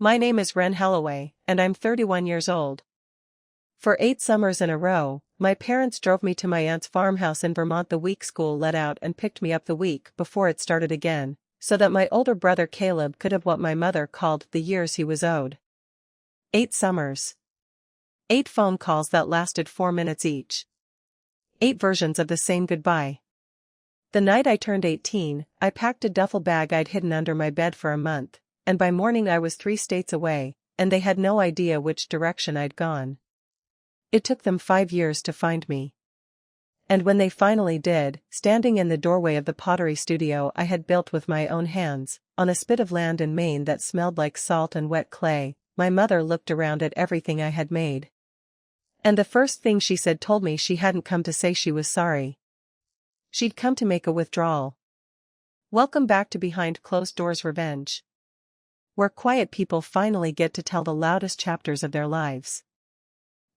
My name is Wren Holloway, and I'm 31 years old. For 8 summers in a row, my parents drove me to my aunt's farmhouse in Vermont the week school let out and picked me up the week before it started again, so that my older brother Caleb could have what my mother called the years he was owed. 8 summers. 8 phone calls that lasted 4 minutes each. 8 versions of the same goodbye. The night I turned 18, I packed a duffel bag I'd hidden under my bed for a month, and by morning I was 3 states away, and they had no idea which direction I'd gone. It took them 5 years to find me. And when they finally did, standing in the doorway of the pottery studio I had built with my own hands, on a spit of land in Maine that smelled like salt and wet clay, my mother looked around at everything I had made. And the first thing she said told me she hadn't come to say she was sorry. She'd come to make a withdrawal. Welcome back to Behind Closed Doors Revenge, where quiet people finally get to tell the loudest chapters of their lives.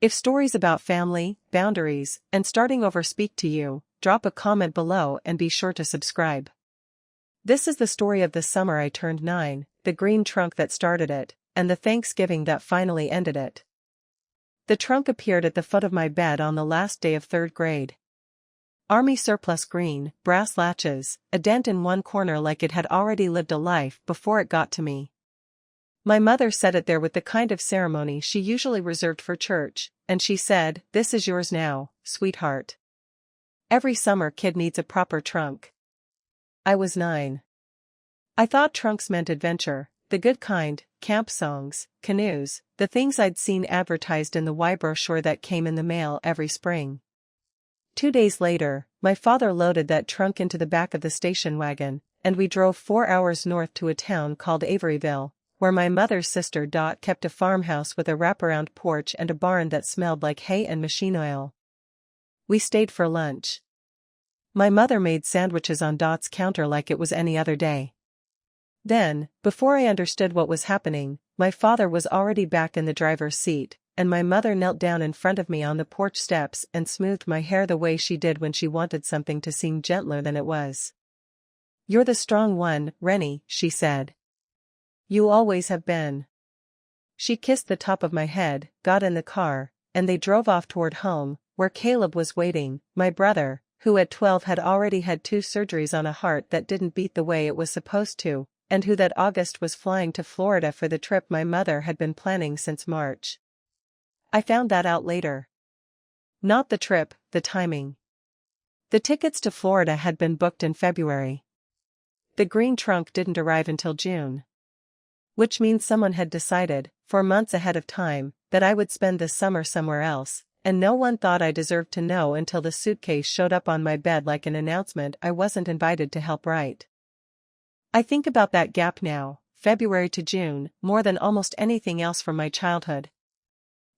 If stories about family, boundaries, and starting over speak to you, drop a comment below and be sure to subscribe. This is the story of the summer I turned 9, the green trunk that started it, and the Thanksgiving that finally ended it. The trunk appeared at the foot of my bed on the last day of 3rd grade. Army surplus green, brass latches, a dent in one corner like it had already lived a life before it got to me. My mother set it there with the kind of ceremony she usually reserved for church, and she said, "This is yours now, sweetheart. Every summer kid needs a proper trunk." I was 9. I thought trunks meant adventure, the good kind, camp songs, canoes, the things I'd seen advertised in the Y brochure that came in the mail every spring. 2 days later, my father loaded that trunk into the back of the station wagon, and we drove 4 hours north to a town called Averyville, where my mother's sister Dot kept a farmhouse with a wraparound porch and a barn that smelled like hay and machine oil. We stayed for lunch. My mother made sandwiches on Dot's counter like it was any other day. Then, before I understood what was happening, my father was already back in the driver's seat, and my mother knelt down in front of me on the porch steps and smoothed my hair the way she did when she wanted something to seem gentler than it was. "You're the strong one, Rennie," she said. "You always have been." She kissed the top of my head, got in the car, and they drove off toward home, where Caleb was waiting, my brother, who at 12 had already had 2 surgeries on a heart that didn't beat the way it was supposed to, and who that August was flying to Florida for the trip my mother had been planning since March. I found that out later. Not the trip, the timing. The tickets to Florida had been booked in February. The green trunk didn't arrive until June. Which means someone had decided, 4 months ahead of time, that I would spend this summer somewhere else, and no one thought I deserved to know until the suitcase showed up on my bed like an announcement I wasn't invited to help write. I think about that gap now, February to June, more than almost anything else from my childhood.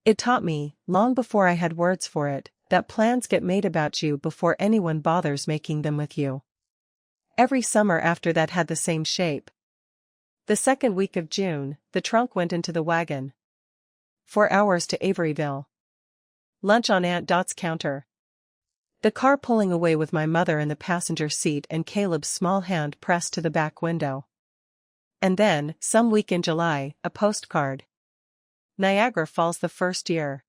It taught me, long before I had words for it, that plans get made about you before anyone bothers making them with you. Every summer after that had the same shape. The second week of June, the trunk went into the wagon. 4 hours to Averyville. Lunch on Aunt Dot's counter. The car pulling away with my mother in the passenger seat and Caleb's small hand pressed to the back window. And then, some week in July, a postcard. Niagara Falls the first year.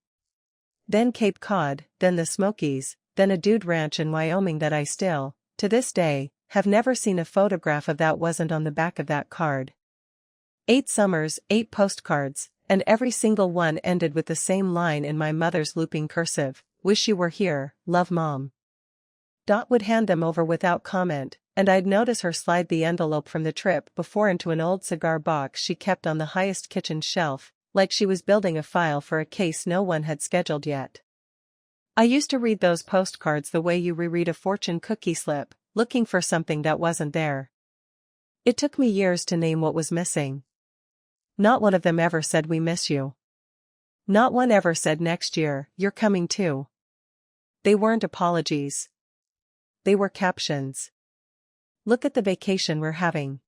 Then Cape Cod, then the Smokies, then a dude ranch in Wyoming that I still, to this day, have never seen a photograph of that wasn't on the back of that card. 8 summers, 8 postcards, and every single one ended with the same line in my mother's looping cursive, "Wish you were here, love Mom." Dot would hand them over without comment, and I'd notice her slide the envelope from the trip before into an old cigar box she kept on the highest kitchen shelf, like she was building a file for a case no one had scheduled yet. I used to read those postcards the way you reread a fortune cookie slip, looking for something that wasn't there. It took me years to name what was missing. Not one of them ever said "we miss you." Not one ever said "next year, you're coming too." They weren't apologies. They were captions. "Look at the vacation we're having."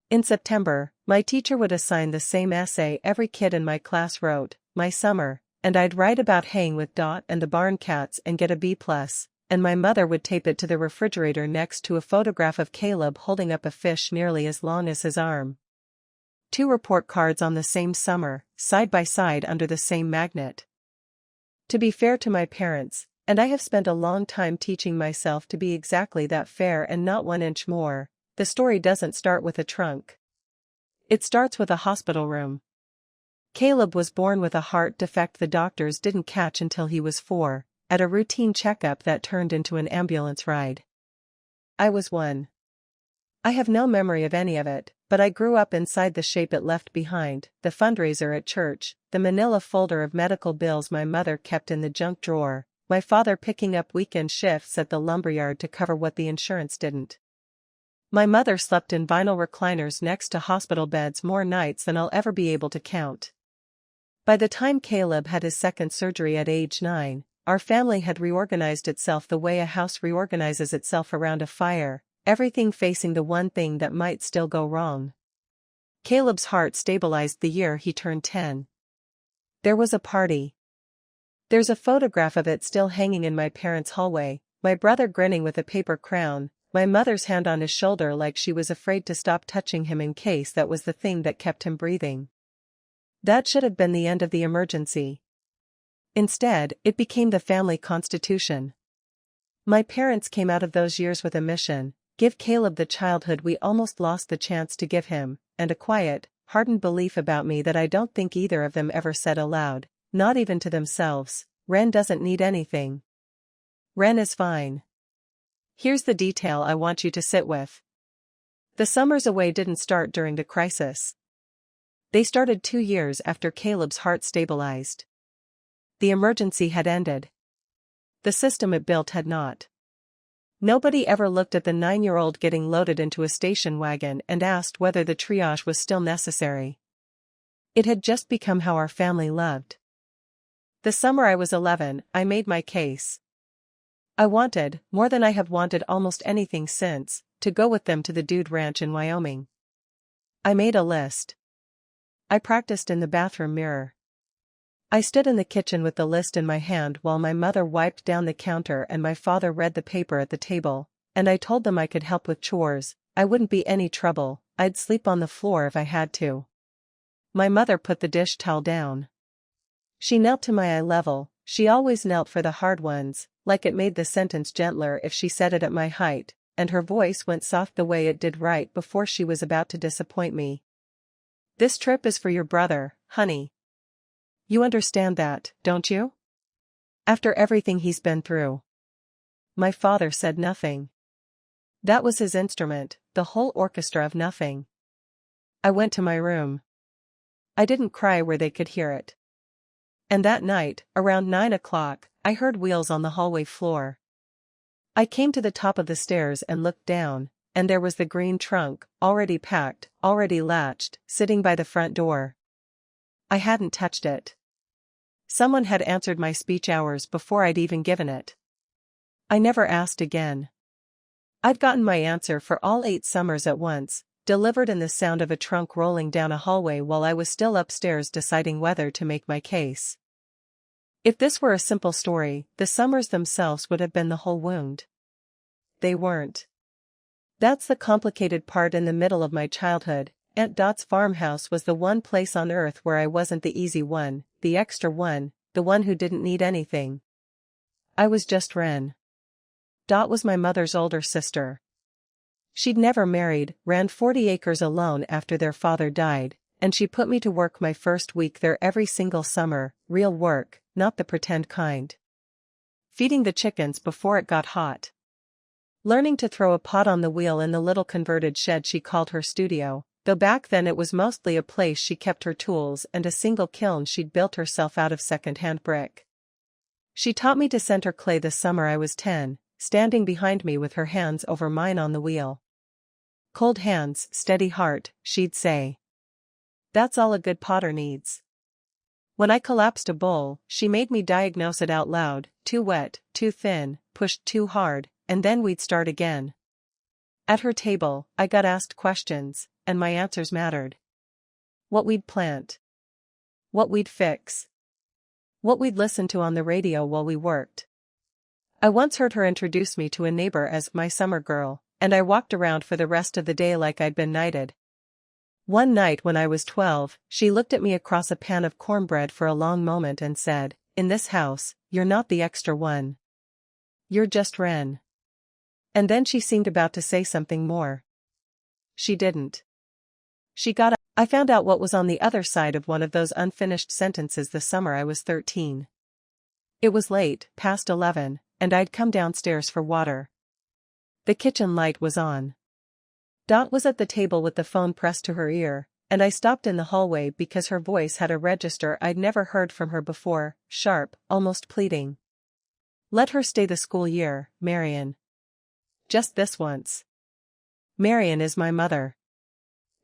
In September, my teacher would assign the same essay every kid in my class wrote, "My summer," and I'd write about haying with Dot and the barn cats and get a B+, and my mother would tape it to the refrigerator next to a photograph of Caleb holding up a fish nearly as long as his arm. 2 report cards on the same summer, side by side under the same magnet. To be fair to my parents, and I have spent a long time teaching myself to be exactly that fair and not 1 inch more, the story doesn't start with a trunk. It starts with a hospital room. Caleb was born with a heart defect the doctors didn't catch until he was 4, at a routine checkup that turned into an ambulance ride. I was 1. I have no memory of any of it, but I grew up inside the shape it left behind, the fundraiser at church, the manila folder of medical bills my mother kept in the junk drawer, my father picking up weekend shifts at the lumberyard to cover what the insurance didn't. My mother slept in vinyl recliners next to hospital beds more nights than I'll ever be able to count. By the time Caleb had his second surgery at age 9, our family had reorganized itself the way a house reorganizes itself around a fire, everything facing the one thing that might still go wrong. Caleb's heart stabilized the year he turned 10. There was a party. There's a photograph of it still hanging in my parents' hallway, my brother grinning with a paper crown, my mother's hand on his shoulder like she was afraid to stop touching him in case that was the thing that kept him breathing. That should have been the end of the emergency. Instead, it became the family constitution. My parents came out of those years with a mission: give Caleb the childhood we almost lost the chance to give him, and a quiet, hardened belief about me that I don't think either of them ever said aloud, not even to themselves: Wren doesn't need anything. Wren is fine. Here's the detail I want you to sit with. The summers away didn't start during the crisis. They started 2 years after Caleb's heart stabilized. The emergency had ended. The system it built had not. Nobody ever looked at the 9-year-old getting loaded into a station wagon and asked whether the triage was still necessary. It had just become how our family loved. The summer I was 11, I made my case. I wanted, more than I have wanted almost anything since, to go with them to the Dude Ranch in Wyoming. I made a list. I practiced in the bathroom mirror. I stood in the kitchen with the list in my hand while my mother wiped down the counter and my father read the paper at the table, and I told them I could help with chores, I wouldn't be any trouble, I'd sleep on the floor if I had to. My mother put the dish towel down. She knelt to my eye level, she always knelt for the hard ones, like it made the sentence gentler if she said it at my height, and her voice went soft the way it did right before she was about to disappoint me. This trip is for your brother, honey. You understand that, don't you? After everything he's been through. My father said nothing. That was his instrument, the whole orchestra of nothing. I went to my room. I didn't cry where they could hear it. And that night, around 9 o'clock, I heard wheels on the hallway floor. I came to the top of the stairs and looked down, and there was the green trunk, already packed, already latched, sitting by the front door. I hadn't touched it. Someone had answered my speech hours before I'd even given it. I never asked again. I'd gotten my answer for all 8 summers at once, delivered in the sound of a trunk rolling down a hallway while I was still upstairs deciding whether to make my case. If this were a simple story, the summers themselves would have been the whole wound. They weren't. That's the complicated part in the middle of my childhood. Aunt Dot's farmhouse was the one place on earth where I wasn't the easy one, the extra one, the one who didn't need anything. I was just Wren. Dot was my mother's older sister. She'd never married, ran 40 acres alone after their father died, and she put me to work my first week there every single summer, real work, not the pretend kind. Feeding the chickens before it got hot. Learning to throw a pot on the wheel in the little converted shed she called her studio, though back then it was mostly a place she kept her tools and a single kiln she'd built herself out of second-hand brick. She taught me to center clay the summer I was 10, standing behind me with her hands over mine on the wheel. Cold hands, steady heart, she'd say. That's all a good potter needs. When I collapsed a bowl, she made me diagnose it out loud: too wet, too thin, pushed too hard, and then we'd start again. At her table, I got asked questions, and my answers mattered. What we'd plant. What we'd fix. What we'd listen to on the radio while we worked. I once heard her introduce me to a neighbor as my summer girl, and I walked around for the rest of the day like I'd been knighted. One night when I was 12, she looked at me across a pan of cornbread for a long moment and said, "In this house, you're not the extra one. You're just Wren." And then she seemed about to say something more. She didn't. She got up. I found out what was on the other side of one of those unfinished sentences the summer I was 13. It was late, past 11, and I'd come downstairs for water. The kitchen light was on. Dot was at the table with the phone pressed to her ear, and I stopped in the hallway because her voice had a register I'd never heard from her before, sharp, almost pleading. "Let her stay the school year, Marion. Just this once. Marion is my mother."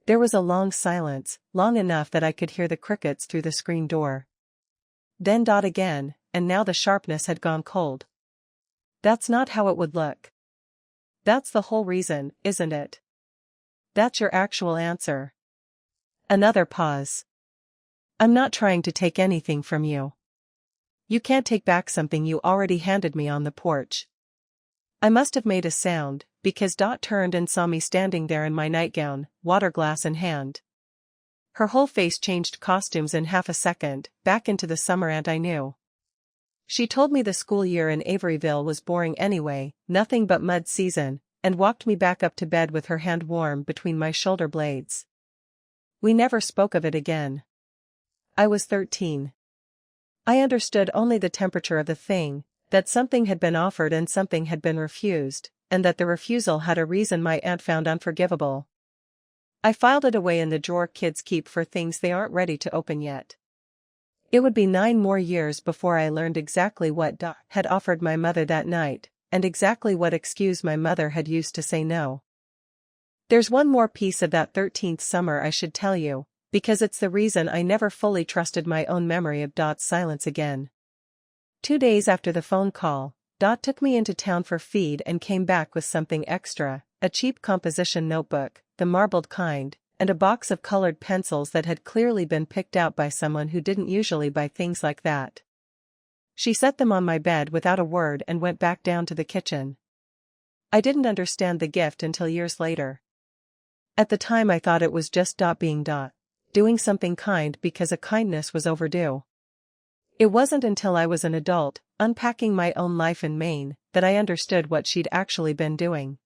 There was a long silence, long enough that I could hear the crickets through the screen door. Then Dot again, and now the sharpness had gone cold. "That's not how it would look. That's the whole reason, isn't it? That's your actual answer." Another pause. "I'm not trying to take anything from you. You can't take back something you already handed me on the porch." I must have made a sound, because Dot turned and saw me standing there in my nightgown, water glass in hand. Her whole face changed costumes in half a second, back into the summer aunt I knew. She told me the school year in Averyville was boring anyway, nothing but mud season, and walked me back up to bed with her hand warm between my shoulder blades. We never spoke of it again. I was 13. I understood only the temperature of the thing, that something had been offered and something had been refused, and that the refusal had a reason my aunt found unforgivable. I filed it away in the drawer kids keep for things they aren't ready to open yet. It would be 9 more years before I learned exactly what Dot had offered my mother that night, and exactly what excuse my mother had used to say no. There's one more piece of that 13th summer I should tell you, because it's the reason I never fully trusted my own memory of Dot's silence again. 2 days after the phone call, Dot took me into town for feed and came back with something extra, a cheap composition notebook, the marbled kind, and a box of colored pencils that had clearly been picked out by someone who didn't usually buy things like that. She set them on my bed without a word and went back down to the kitchen. I didn't understand the gift until years later. At the time I thought it was just Dot being Dot, doing something kind because a kindness was overdue. It wasn't until I was an adult, unpacking my own life in Maine, that I understood what she'd actually been doing.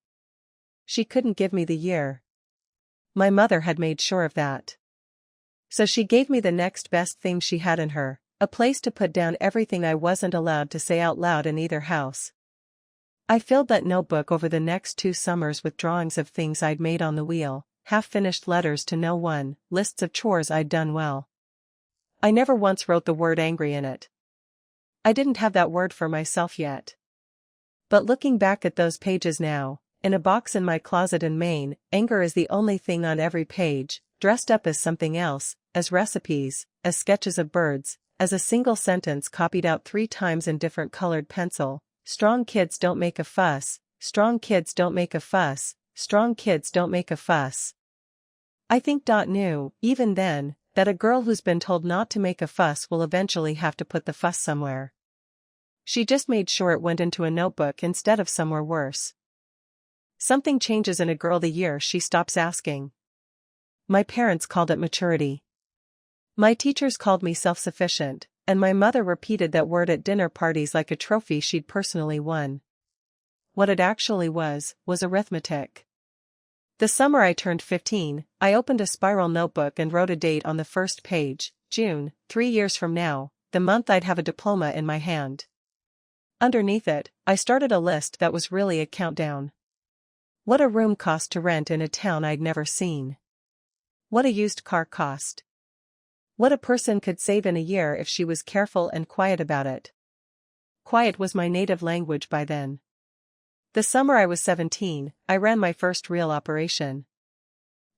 She couldn't give me the year. My mother had made sure of that. So she gave me the next best thing she had in her, a place to put down everything I wasn't allowed to say out loud in either house. I filled that notebook over the next 2 summers with drawings of things I'd made on the wheel, half-finished letters to no one, lists of chores I'd done well. I never once wrote the word angry in it. I didn't have that word for myself yet. But looking back at those pages now, in a box in my closet in Maine, anger is the only thing on every page, dressed up as something else, as recipes, as sketches of birds, as a single sentence copied out 3 times in different colored pencil. Strong kids don't make a fuss, strong kids don't make a fuss, strong kids don't make a fuss. I think Dot knew, even then, that a girl who's been told not to make a fuss will eventually have to put the fuss somewhere. She just made sure it went into a notebook instead of somewhere worse. Something changes in a girl the year she stops asking. My parents called it maturity. My teachers called me self-sufficient, and my mother repeated that word at dinner parties like a trophy she'd personally won. What it actually was arithmetic. The summer I turned 15, I opened a spiral notebook and wrote a date on the first page, June, 3 years from now, the month I'd have a diploma in my hand. Underneath it, I started a list that was really a countdown. What a room cost to rent in a town I'd never seen. What a used car cost. What a person could save in a year if she was careful and quiet about it. Quiet was my native language by then. The summer I was 17, I ran my first real operation.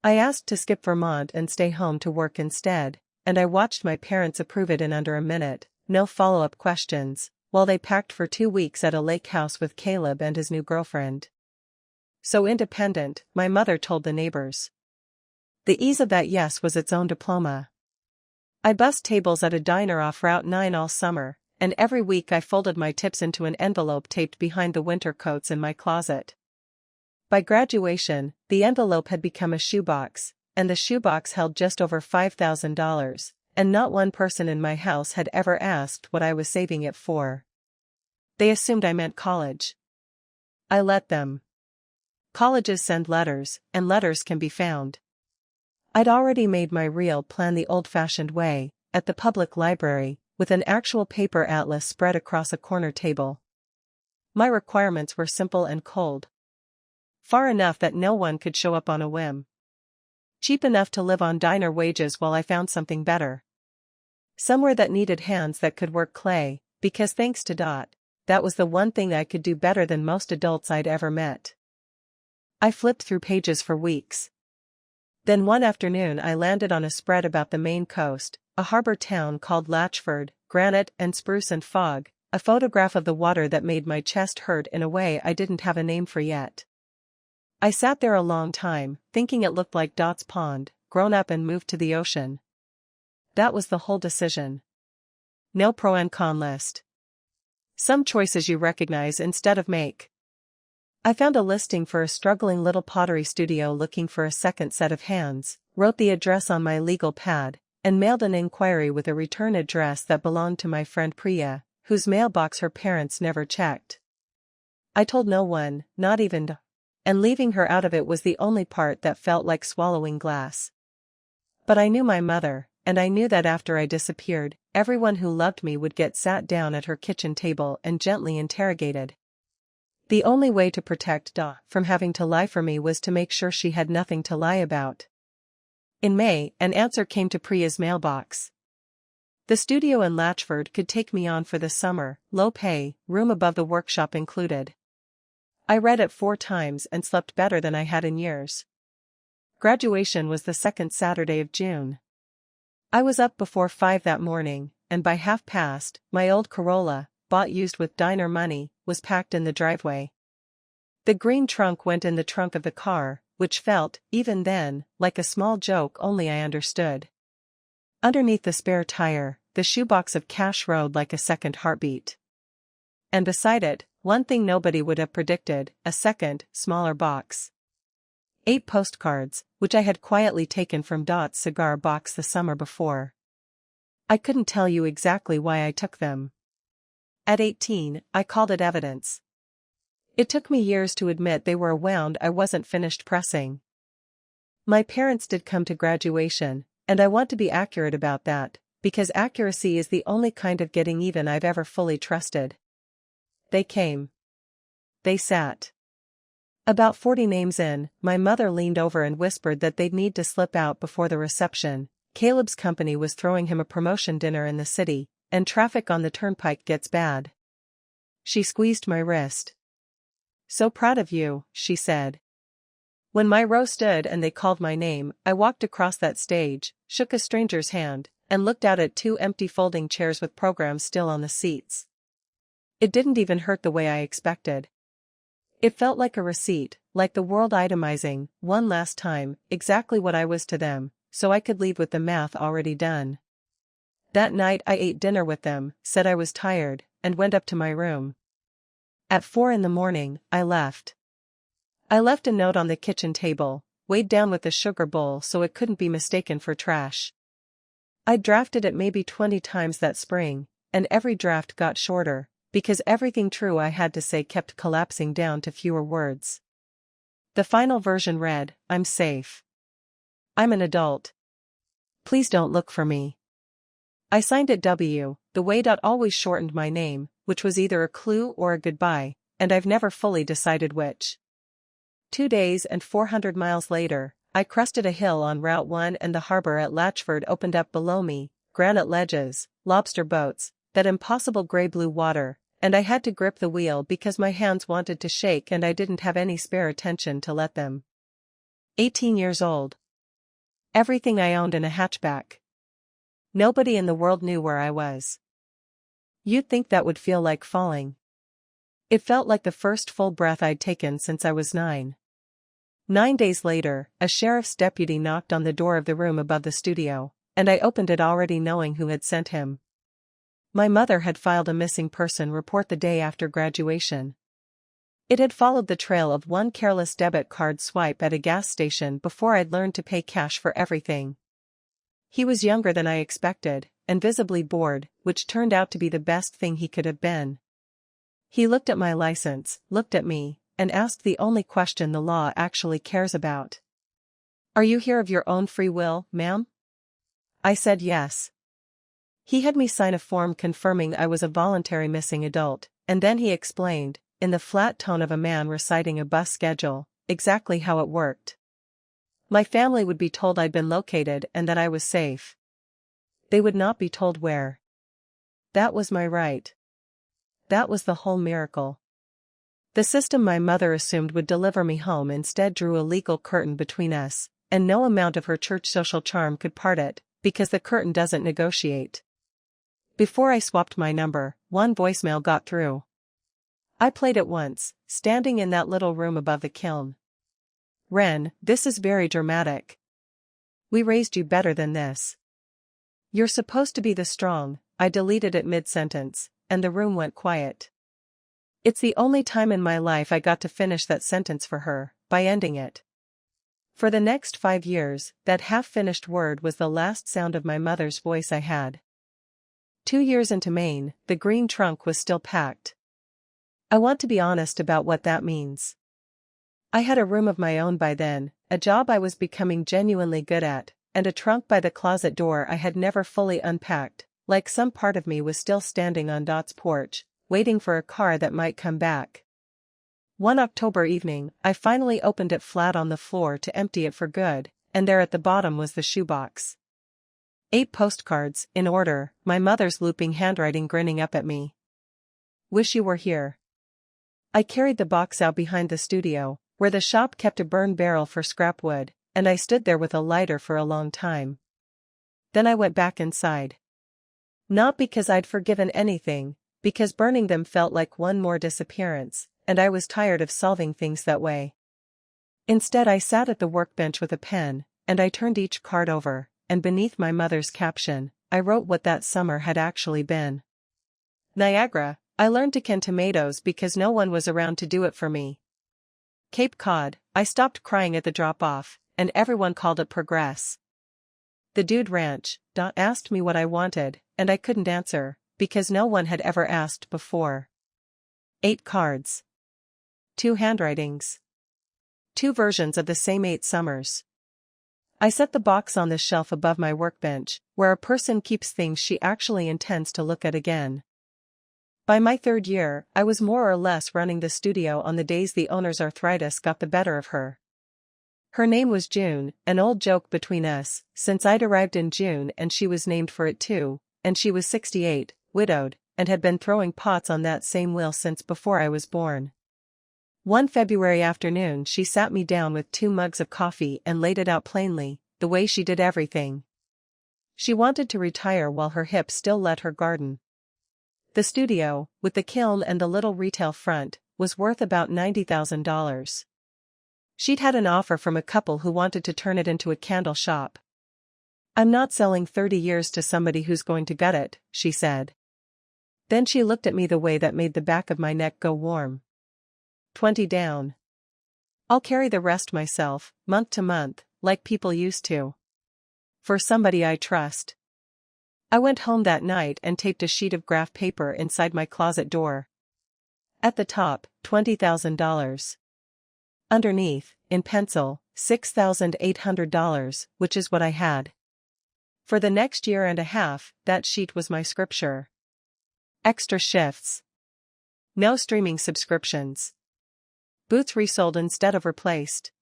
I asked to skip Vermont and stay home to work instead, and I watched my parents approve it in under a minute, no follow-up questions, while they packed for 2 weeks at a lake house with Caleb and his new girlfriend. So independent, my mother told the neighbors. The ease of that yes was its own diploma. I bussed tables at a diner off Route 9 all summer, and every week I folded my tips into an envelope taped behind the winter coats in my closet. By graduation, the envelope had become a shoebox, and the shoebox held just over $5,000, and not one person in my house had ever asked what I was saving it for. They assumed I meant college. I let them. Colleges send letters, and letters can be found. I'd already made my real plan the old-fashioned way, at the public library, with an actual paper atlas spread across a corner table. My requirements were simple and cold. Far enough that no one could show up on a whim. Cheap enough to live on diner wages while I found something better. Somewhere that needed hands that could work clay, because thanks to Dot, that was the one thing I could do better than most adults I'd ever met. I flipped through pages for weeks. Then one afternoon I landed on a spread about the Maine coast, a harbor town called Latchford, granite and spruce and fog, a photograph of the water that made my chest hurt in a way I didn't have a name for yet. I sat there a long time, thinking it looked like Dot's pond, grown up and moved to the ocean. That was the whole decision. No pro and con list. Some choices you recognize instead of make. I found a listing for a struggling little pottery studio looking for a second set of hands, wrote the address on my legal pad, and mailed an inquiry with a return address that belonged to my friend Priya, whose mailbox her parents never checked. I told no one, not even Dot, and leaving her out of it was the only part that felt like swallowing glass. But I knew my mother, and I knew that after I disappeared, everyone who loved me would get sat down at her kitchen table and gently interrogated. The only way to protect Dot from having to lie for me was to make sure she had nothing to lie about. In May, an answer came to Priya's mailbox. The studio in Latchford could take me on for the summer, low pay, room above the workshop included. I read it 4 times and slept better than I had in years. Graduation was the second Saturday of June. I was up before 5 that morning, and by 1:30, my old Corolla, bought used with diner money, was packed in the driveway. The green trunk went in the trunk of the car, which felt, even then, like a small joke only I understood. Underneath the spare tire, the shoebox of cash rode like a second heartbeat. And beside it, one thing nobody would have predicted, a second, smaller box. 8 postcards, which I had quietly taken from Dot's cigar box the summer before. I couldn't tell you exactly why I took them. At 18, I called it evidence. It took me years to admit they were a wound I wasn't finished pressing. My parents did come to graduation, and I want to be accurate about that, because accuracy is the only kind of getting even I've ever fully trusted. They came. They sat. About 40 names in, my mother leaned over and whispered that they'd need to slip out before the reception. Caleb's company was throwing him a promotion dinner in the city, and traffic on the turnpike gets bad. She squeezed my wrist. "So proud of you," she said. When my row stood and they called my name, I walked across that stage, shook a stranger's hand, and looked out at 2 empty folding chairs with programs still on the seats. It didn't even hurt the way I expected. It felt like a receipt, like the world itemizing, one last time, exactly what I was to them, so I could leave with the math already done. That night I ate dinner with them, said I was tired, and went up to my room. At 4 in the morning, I left. I left a note on the kitchen table, weighed down with the sugar bowl so it couldn't be mistaken for trash. I'd drafted it maybe 20 times that spring, and every draft got shorter, because everything true I had to say kept collapsing down to fewer words. The final version read, "I'm safe. I'm an adult. Please don't look for me." I signed it W, the way Dot always shortened my name, which was either a clue or a goodbye, and I've never fully decided which. 2 days and 400 miles later, I crested a hill on Route 1 and the harbor at Latchford opened up below me, granite ledges, lobster boats, that impossible gray-blue water, and I had to grip the wheel because my hands wanted to shake and I didn't have any spare attention to let them. 18 years old. Everything I owned in a hatchback. Nobody in the world knew where I was. You'd think that would feel like falling. It felt like the first full breath I'd taken since I was 9. 9 days later, a sheriff's deputy knocked on the door of the room above the studio, and I opened it already knowing who had sent him. My mother had filed a missing person report the day after graduation. It had followed the trail of one careless debit card swipe at a gas station before I'd learned to pay cash for everything. He was younger than I expected, and visibly bored, which turned out to be the best thing he could have been. He looked at my license, looked at me, and asked the only question the law actually cares about. "Are you here of your own free will, ma'am?" I said yes. He had me sign a form confirming I was a voluntary missing adult, and then he explained, in the flat tone of a man reciting a bus schedule, exactly how it worked. My family would be told I'd been located and that I was safe. They would not be told where. That was my right. That was the whole miracle. The system my mother assumed would deliver me home instead drew a legal curtain between us, and no amount of her church social charm could part it, because the curtain doesn't negotiate. Before I swapped my number, one voicemail got through. I played it once, standing in that little room above the kiln. "Wren, this is very dramatic. We raised you better than this. You're supposed to be the strong." I deleted it mid-sentence, and the room went quiet. It's the only time in my life I got to finish that sentence for her, by ending it. For the next 5 years, that half-finished word was the last sound of my mother's voice I had. 2 years into Maine, the green trunk was still packed. I want to be honest about what that means. I had a room of my own by then, a job I was becoming genuinely good at, and a trunk by the closet door I had never fully unpacked, like some part of me was still standing on Dot's porch, waiting for a car that might come back. One October evening, I finally opened it flat on the floor to empty it for good, and there at the bottom was the shoebox. 8 postcards, in order, my mother's looping handwriting grinning up at me. "Wish you were here." I carried the box out behind the studio, where the shop kept a burn barrel for scrap wood, and I stood there with a lighter for a long time. Then I went back inside. Not because I'd forgiven anything, because burning them felt like one more disappearance, and I was tired of solving things that way. Instead I sat at the workbench with a pen, and I turned each card over, and beneath my mother's caption, I wrote what that summer had actually been. Niagara, I learned to can tomatoes because no one was around to do it for me. Cape Cod, I stopped crying at the drop-off, and everyone called it progress. The Dude Ranch, Dot asked me what I wanted, and I couldn't answer, because no one had ever asked before. 8 cards. 2 handwritings. 2 versions of the same 8 summers. I set the box on the shelf above my workbench, where a person keeps things she actually intends to look at again. By my 3rd year, I was more or less running the studio on the days the owner's arthritis got the better of her. Her name was June, an old joke between us, since I'd arrived in June and she was named for it too, and she was 68, widowed, and had been throwing pots on that same wheel since before I was born. One February afternoon she sat me down with 2 mugs of coffee and laid it out plainly, the way she did everything. She wanted to retire while her hips still let her garden. The studio, with the kiln and the little retail front, was worth about $90,000. She'd had an offer from a couple who wanted to turn it into a candle shop. "I'm not selling 30 years to somebody who's going to gut it," she said. Then she looked at me the way that made the back of my neck go warm. 20 down. I'll carry the rest myself, month to month, like people used to. For somebody I trust. I went home that night and taped a sheet of graph paper inside my closet door. At the top, $20,000. Underneath, in pencil, $6,800, which is what I had. For the next year and a half, that sheet was my scripture. Extra shifts. No streaming subscriptions. Boots resold instead of replaced.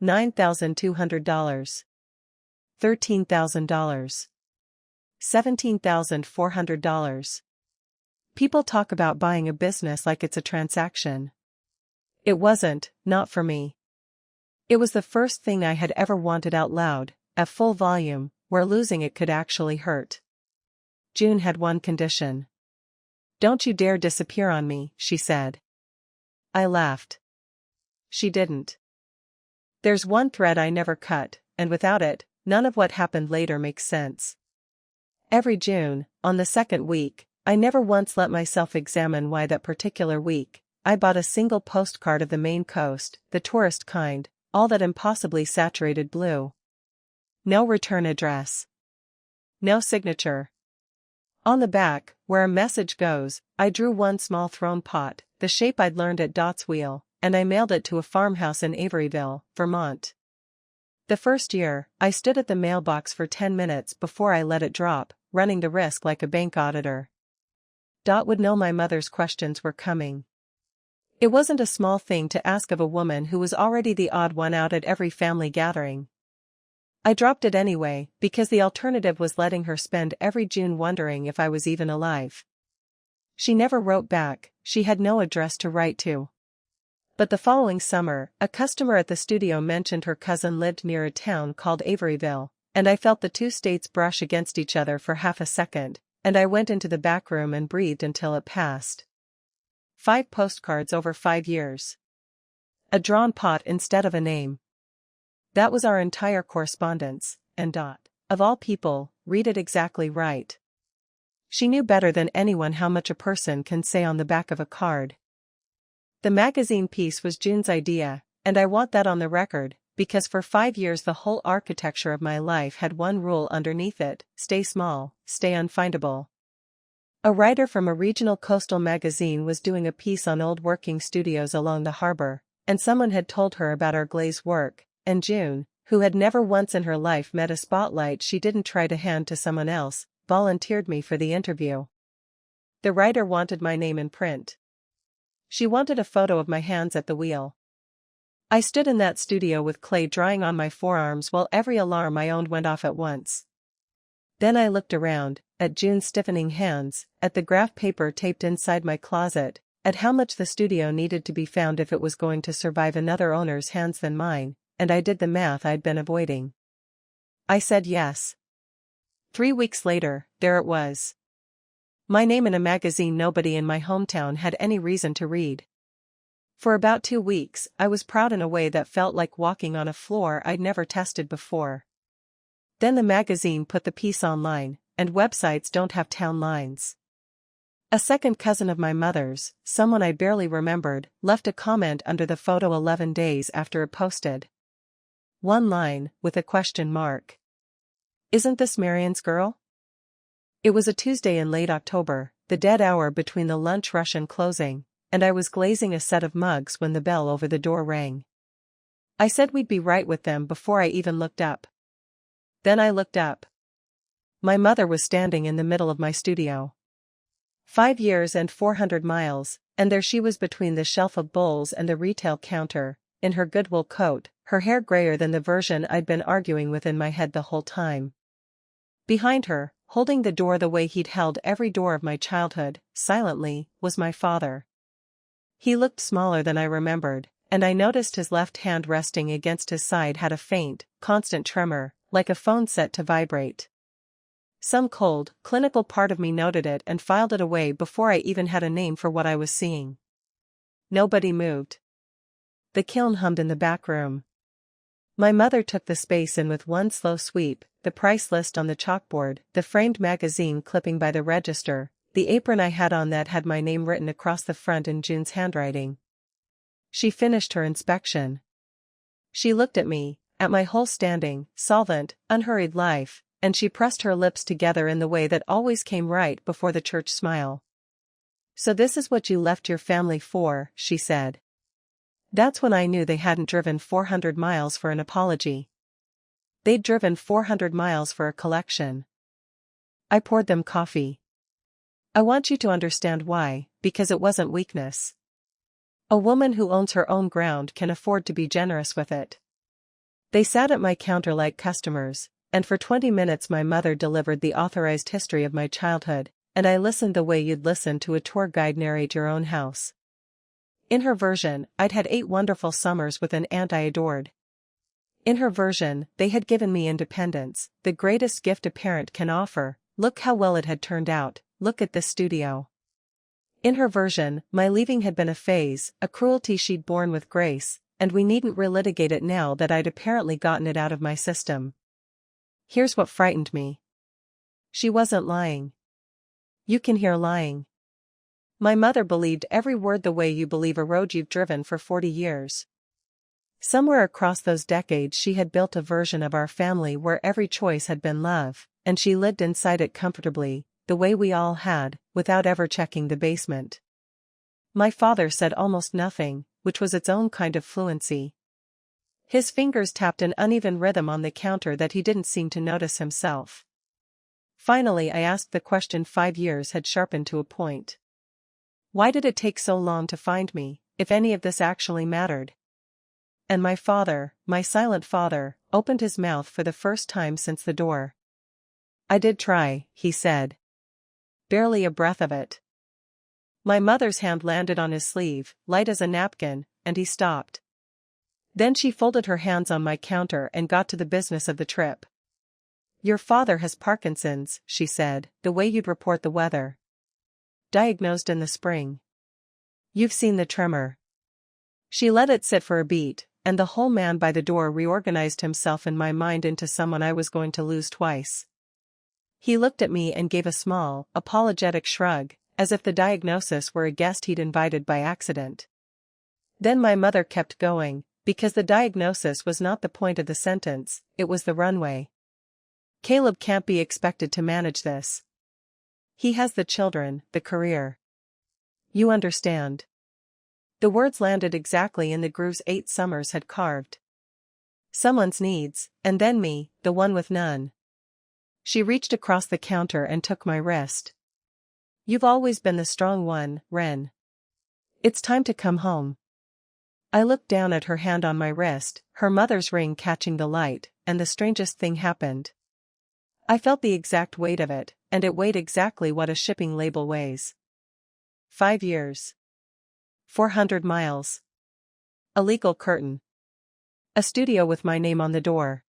$9,200. $13,000. $17,400. People talk about buying a business like it's a transaction. It wasn't, not for me. It was the first thing I had ever wanted out loud, at full volume, where losing it could actually hurt. June had one condition. "Don't you dare disappear on me," she said. I laughed. She didn't. There's one thread I never cut, and without it, none of what happened later makes sense. Every June, on the 2nd week, I never once let myself examine why that particular week, I bought a single postcard of the Maine coast, the tourist kind, all that impossibly saturated blue. No return address. No signature. On the back, where a message goes, I drew one small thrown pot, the shape I'd learned at Dot's Wheel, and I mailed it to a farmhouse in Averyville, Vermont. The first year, I stood at the mailbox for 10 minutes before I let it drop, running the risk like a bank auditor. Dot would know my mother's questions were coming. It wasn't a small thing to ask of a woman who was already the odd one out at every family gathering. I dropped it anyway, because the alternative was letting her spend every June wondering if I was even alive. She never wrote back, she had no address to write to. But the following summer, a customer at the studio mentioned her cousin lived near a town called Averyville, and I felt the two states brush against each other for half a second, and I went into the back room and breathed until it passed. 5 postcards over 5 years. A drawn pot instead of a name. That was our entire correspondence, and Dot, of all people, read it exactly right. She knew better than anyone how much a person can say on the back of a card. The magazine piece was June's idea, and I want that on the record, because for 5 years the whole architecture of my life had one rule underneath it: stay small, stay unfindable. A writer from a regional coastal magazine was doing a piece on old working studios along the harbor, and someone had told her about our glaze work, and June, who had never once in her life met a spotlight she didn't try to hand to someone else, volunteered me for the interview. The writer wanted my name in print. She wanted a photo of my hands at the wheel. I stood in that studio with clay drying on my forearms while every alarm I owned went off at once. Then I looked around, at June's stiffening hands, at the graph paper taped inside my closet, at how much the studio needed to be found if it was going to survive another owner's hands than mine, and I did the math I'd been avoiding. I said yes. 3 weeks later, there it was. My name in a magazine nobody in my hometown had any reason to read. For about 2 weeks, I was proud in a way that felt like walking on a floor I'd never tested before. Then the magazine put the piece online, and websites don't have town lines. A second cousin of my mother's, someone I barely remembered, left a comment under the photo 11 days after it posted. One line, with a question mark. Isn't this Marion's girl? It was a Tuesday in late October, the dead hour between the lunch rush and closing, and I was glazing a set of mugs when the bell over the door rang. I said we'd be right with them before I even looked up. Then I looked up. My mother was standing in the middle of my studio. 5 years and 400 miles, and there she was between the shelf of bowls and the retail counter, in her Goodwill coat, her hair grayer than the version I'd been arguing with in my head the whole time. Behind her, holding the door the way he'd held every door of my childhood, silently, was my father. He looked smaller than I remembered, and I noticed his left hand resting against his side had a faint, constant tremor, like a phone set to vibrate. Some cold, clinical part of me noted it and filed it away before I even had a name for what I was seeing. Nobody moved. The kiln hummed in the back room. My mother took the space in with one slow sweep, the price list on the chalkboard, the framed magazine clipping by the register, the apron I had on that had my name written across the front in June's handwriting. She finished her inspection. She looked at me, at my whole standing, solvent, unhurried life, and she pressed her lips together in the way that always came right before the church smile. So this is what you left your family for, she said. That's when I knew they hadn't driven 400 miles for an apology. They'd driven 400 miles for a collection. I poured them coffee. I want you to understand why, because it wasn't weakness. A woman who owns her own ground can afford to be generous with it. They sat at my counter like customers, and for 20 minutes my mother delivered the authorized history of my childhood, and I listened the way you'd listen to a tour guide narrate your own house. In her version, I'd had 8 wonderful summers with an aunt I adored. In her version, they had given me independence, the greatest gift a parent can offer. Look how well it had turned out, look at this studio. In her version, my leaving had been a phase, a cruelty she'd borne with grace, and we needn't relitigate it now that I'd apparently gotten it out of my system. Here's what frightened me. She wasn't lying. You can hear lying. My mother believed every word the way you believe a road you've driven for 40 years. Somewhere across those decades she had built a version of our family where every choice had been love, and she lived inside it comfortably, the way we all had, without ever checking the basement. My father said almost nothing, which was its own kind of fluency. His fingers tapped an uneven rhythm on the counter that he didn't seem to notice himself. Finally I asked the question 5 years had sharpened to a point. Why did it take so long to find me, if any of this actually mattered? And my father, my silent father, opened his mouth for the first time since the door. I did try, he said. Barely a breath of it. My mother's hand landed on his sleeve, light as a napkin, and he stopped. Then she folded her hands on my counter and got to the business of the trip. Your father has Parkinson's, she said, the way you'd report the weather. Diagnosed in the spring. You've seen the tremor. She let it sit for a beat, and the whole man by the door reorganized himself in my mind into someone I was going to lose twice. He looked at me and gave a small, apologetic shrug, as if the diagnosis were a guest he'd invited by accident. Then my mother kept going, because the diagnosis was not the point of the sentence, it was the runway. Caleb can't be expected to manage this. He has the children, the career. You understand. The words landed exactly in the grooves 8 summers had carved. Someone's needs, and then me, the one with none. She reached across the counter and took my wrist. You've always been the strong one, Wren. It's time to come home. I looked down at her hand on my wrist, her mother's ring catching the light, and the strangest thing happened. I felt the exact weight of it, and it weighed exactly what a shipping label weighs. 5 years. 400 miles. A legal curtain. A studio with my name on the door.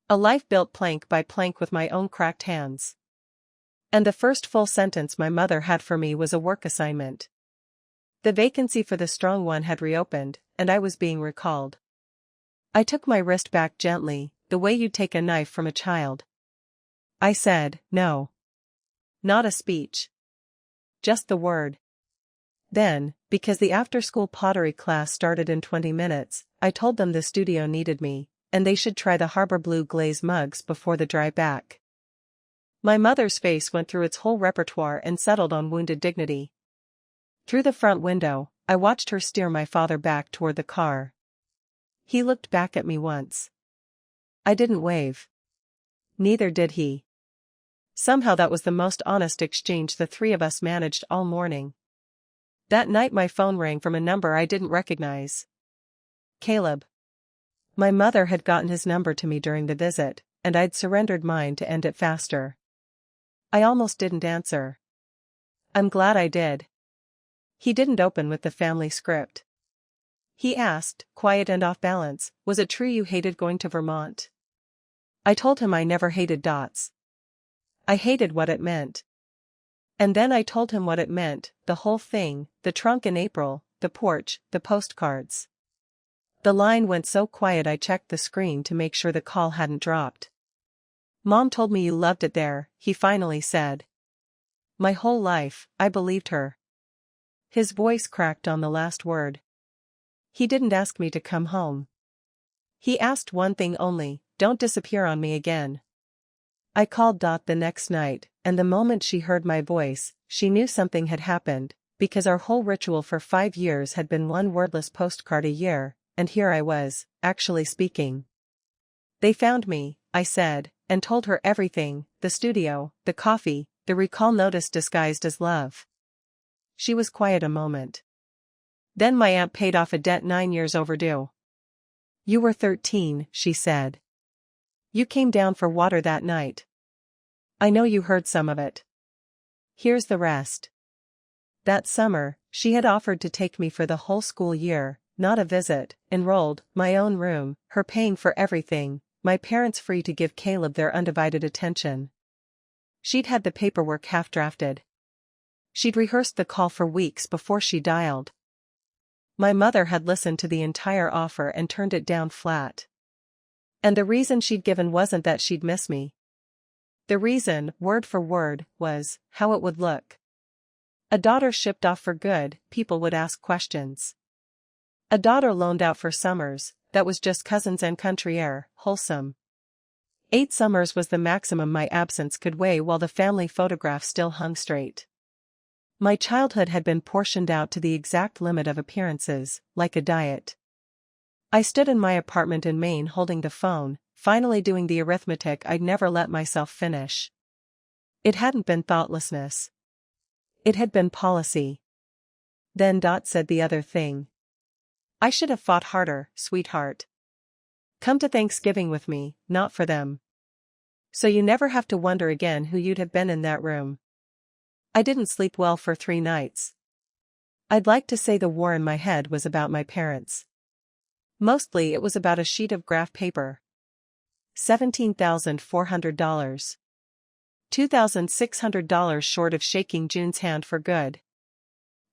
A life built plank by plank with my own cracked hands. And the first full sentence my mother had for me was a work assignment. The vacancy for the strong one had reopened, and I was being recalled. I took my wrist back gently, the way you'd take a knife from a child. I said, no. Not a speech. Just the word. Then, because the after-school pottery class started in 20 minutes, I told them the studio needed me, and they should try the Harbor Blue glaze mugs before the dry back. My mother's face went through its whole repertoire and settled on wounded dignity. Through the front window, I watched her steer my father back toward the car. He looked back at me once. I didn't wave. Neither did he. Somehow that was the most honest exchange the three of us managed all morning. That night my phone rang from a number I didn't recognize. Caleb. My mother had gotten his number to me during the visit, and I'd surrendered mine to end it faster. I almost didn't answer. I'm glad I did. He didn't open with the family script. He asked, quiet and off balance, was it true you hated going to Vermont? I told him I never hated dots. I hated what it meant. And then I told him what it meant, the whole thing, the trunk in April, the porch, the postcards. The line went so quiet I checked the screen to make sure the call hadn't dropped. Mom told me you loved it there, he finally said. My whole life, I believed her. His voice cracked on the last word. He didn't ask me to come home. He asked one thing only, don't disappear on me again. I called Dot the next night, and the moment she heard my voice, she knew something had happened, because our whole ritual for 5 years had been one wordless postcard a year, and here I was, actually speaking. They found me, I said, and told her everything, the studio, the coffee, the recall notice disguised as love. She was quiet a moment. Then my aunt paid off a debt 9 years overdue. You were 13, she said. You came down for water that night. I know you heard some of it. Here's the rest. That summer, she had offered to take me for the whole school year, not a visit, enrolled, my own room, her paying for everything, my parents free to give Caleb their undivided attention. She'd had the paperwork half-drafted. She'd rehearsed the call for weeks before she dialed. My mother had listened to the entire offer and turned it down flat. And the reason she'd given wasn't that she'd miss me. The reason, word for word, was how it would look. A daughter shipped off for good, people would ask questions. A daughter loaned out for summers, that was just cousins and country air, wholesome. 8 summers was the maximum my absence could weigh while the family photograph still hung straight. My childhood had been portioned out to the exact limit of appearances, like a diet. I stood in my apartment in Maine holding the phone, finally doing the arithmetic I'd never let myself finish. It hadn't been thoughtlessness. It had been policy. Then said the other thing. I should have fought harder, sweetheart. Come to Thanksgiving with me, not for them. So you never have to wonder again who you'd have been in that room. I didn't sleep well for 3 nights. I'd like to say the war in my head was about my parents. Mostly it was about a sheet of graph paper. $17,400. $2,600 short of shaking June's hand for good.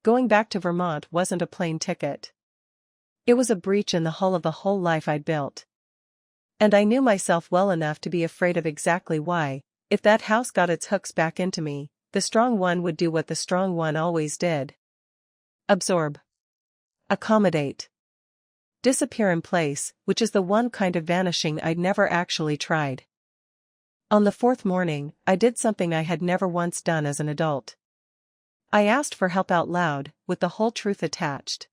Going back to Vermont wasn't a plane ticket. It was a breach in the hull of the whole life I'd built. And I knew myself well enough to be afraid of exactly why. If that house got its hooks back into me, the strong one would do what the strong one always did. Absorb. Accommodate. Disappear in place, which is the one kind of vanishing I'd never actually tried. On the 4th morning, I did something I had never once done as an adult. I asked for help out loud, with the whole truth attached.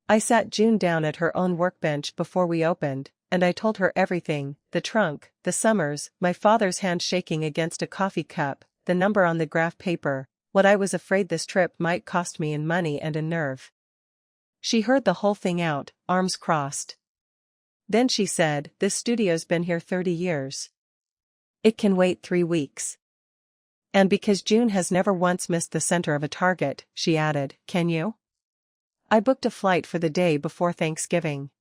I sat June down at her own workbench before we opened, and I told her everything: the trunk, the summers, my father's hand shaking against a coffee cup, the number on the graph paper, what I was afraid this trip might cost me in money and in nerve. She heard the whole thing out, arms crossed. Then she said, "This studio's been here 30 years. It can wait 3 weeks. And because June has never once missed the center of a target," she added, "can you?" I booked a flight for the day before Thanksgiving.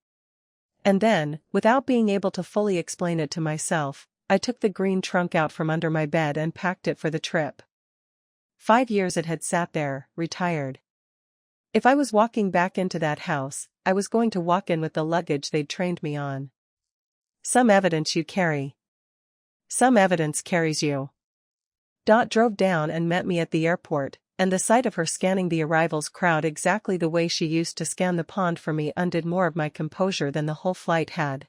And then, without being able to fully explain it to myself, I took the green trunk out from under my bed and packed it for the trip. 5 years it had sat there, retired. If I was walking back into that house, I was going to walk in with the luggage they'd trained me on. Some evidence you carry. Some evidence carries you. Drove down and met me at the airport, and the sight of her scanning the arrivals crowd exactly the way she used to scan the pond for me undid more of my composure than the whole flight had.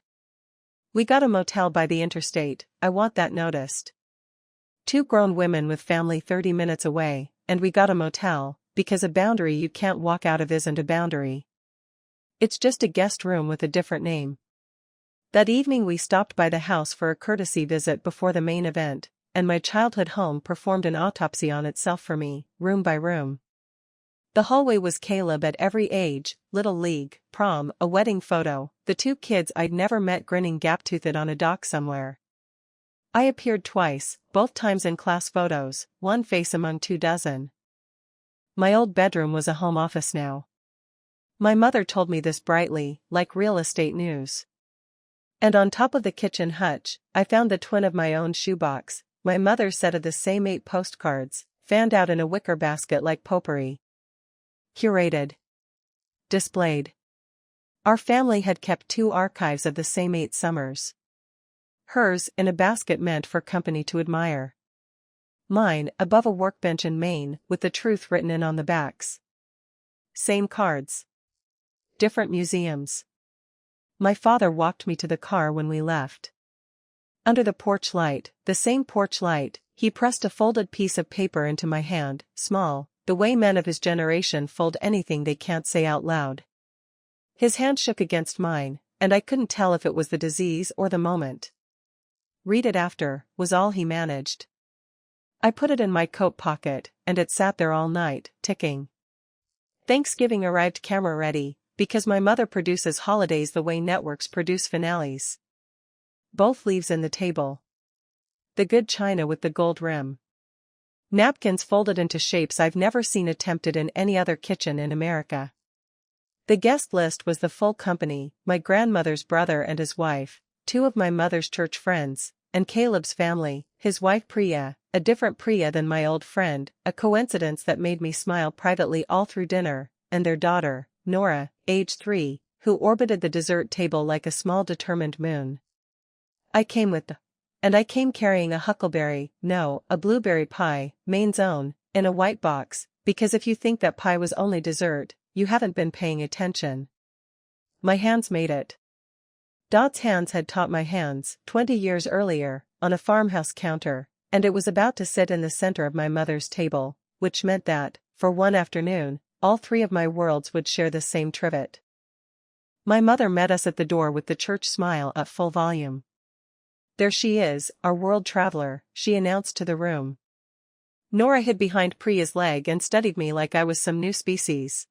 We got a motel by the interstate, I want that noticed. 2 grown women with family 30 minutes away, and we got a motel, because a boundary you can't walk out of isn't a boundary. It's just a guest room with a different name. That evening we stopped by the house for a courtesy visit before the main event, and my childhood home performed an autopsy on itself for me, room by room. The hallway was Caleb at every age: Little League, prom, a wedding photo, the 2 kids I'd never met grinning gap-toothed on a dock somewhere. I appeared twice, both times in class photos, one face among 2 dozen. My old bedroom was a home office now. My mother told me this brightly, like real estate news. And on top of the kitchen hutch, I found the twin of my own shoebox, my mother's set of the same 8 postcards, fanned out in a wicker basket like pottery. Curated. Displayed. Our family had kept 2 archives of the same 8 summers. Hers, in a basket meant for company to admire. Mine, above a workbench in Maine, with the truth written in on the backs. Same cards. Different museums. My father walked me to the car when we left. Under the porch light, the same porch light, he pressed a folded piece of paper into my hand, small, the way men of his generation fold anything they can't say out loud. His hand shook against mine, and I couldn't tell if it was the disease or the moment. "Read it after," was all he managed. I put it in my coat pocket, and it sat there all night, ticking. Thanksgiving arrived camera ready, because my mother produces holidays the way networks produce finales. Both leaves in the table. The good china with the gold rim. Napkins folded into shapes I've never seen attempted in any other kitchen in America. The guest list was the full company: my grandmother's brother and his wife, 2 of my mother's church friends, and Caleb's family, his wife Priya, a different Priya than my old friend, a coincidence that made me smile privately all through dinner, and their daughter, Nora, age 3, who orbited the dessert table like a small determined moon. I came carrying a huckleberry, no, a blueberry pie, Maine's own, in a white box, Because if you think that pie was only dessert, you haven't been paying attention. My hands made it. Dot's hands had taught my hands, 20 years earlier, on a farmhouse counter, and it was about to sit in the center of my mother's table, which meant that, for one afternoon, all three of my worlds would share the same trivet. My mother met us at the door with the church smile at full volume. "There she is, our world traveler," she announced to the room. Nora hid behind Priya's leg and studied me like I was some new species.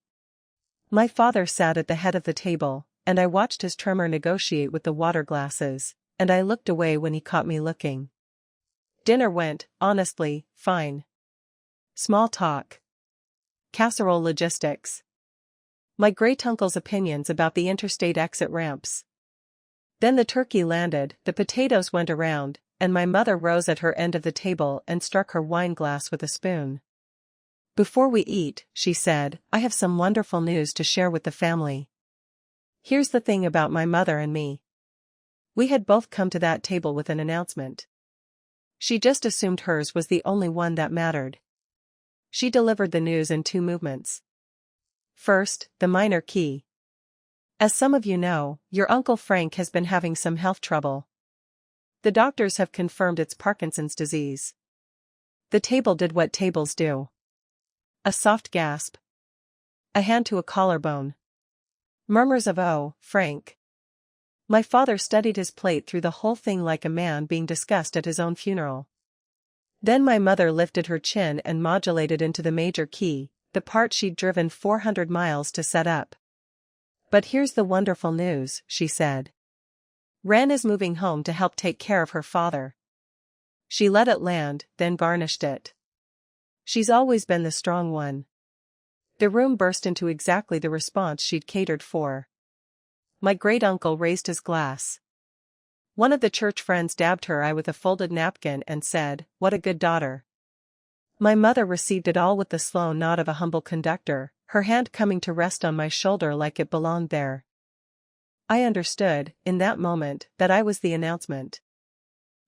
My father sat at the head of the table, and I watched his tremor negotiate with the water glasses, and I looked away when he caught me looking. Dinner went, honestly, fine. Small talk. Casserole logistics. My great-uncle's opinions about the interstate exit ramps. Then the turkey landed, the potatoes went around, and my mother rose at her end of the table and struck her wine glass with a spoon. "Before we eat," she said, "I have some wonderful news to share with the family. Here's the thing about my mother and me. We had both come to that table with an announcement. She just assumed hers was the only one that mattered. She delivered the news in two movements. First, the minor key. As some of you know, your Uncle Frank has been having some health trouble. The doctors have confirmed it's Parkinson's disease." The table did what tables do. A soft gasp. A hand to a collarbone. Murmurs of "Oh, Frank." My father studied his plate through the whole thing like a man being discussed at his own funeral. Then my mother lifted her chin and modulated into the major key, the part she'd driven 400 miles to set up. "But here's the wonderful news," she said. "Wren is moving home to help take care of her father." She let it land, then garnished it. "She's always been the strong one." The room burst into exactly the response she'd catered for. My great-uncle raised his glass. One of the church friends dabbed her eye with a folded napkin and said, "What a good daughter." My mother received it all with the slow nod of a humble conductor, her hand coming to rest on my shoulder like it belonged there. I understood, in that moment, that I was the announcement.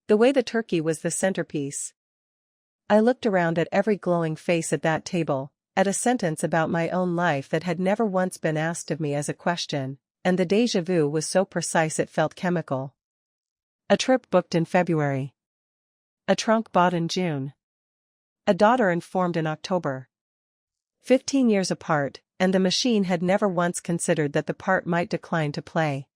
The way the turkey was the centerpiece. I looked around at every glowing face at that table, at a sentence about my own life that had never once been asked of me as a question, and the déjà vu was so precise it felt chemical. A trip booked in February. A trunk bought in June. A daughter informed in October. 15 years apart, and the machine had never once considered that the part might decline to play.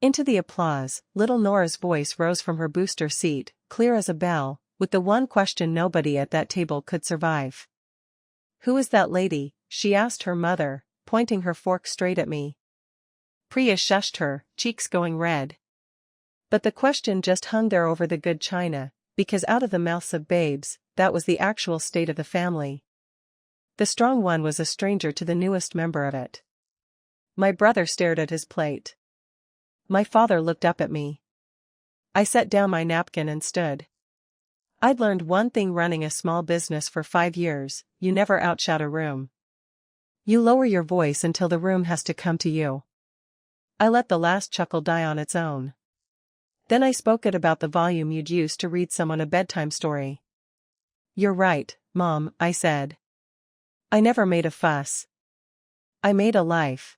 Into the applause, little Nora's voice rose from her booster seat, clear as a bell, with the one question nobody at that table could survive. "Who is that lady?" she asked her mother, pointing her fork straight at me. Priya shushed her, cheeks going red. But the question just hung there over the good china, because out of the mouths of babes, that was the actual state of the family. The strong one was a stranger to the newest member of it. My brother stared at his plate. My father looked up at me. I set down my napkin and stood. I'd learned one thing running a small business for 5 years: you never outshout a room. You lower your voice until the room has to come to you. I let the last chuckle die on its own. Then I spoke at about the volume you'd use to read someone a bedtime story. "You're right, Mom," I said. "I never made a fuss. I made a life."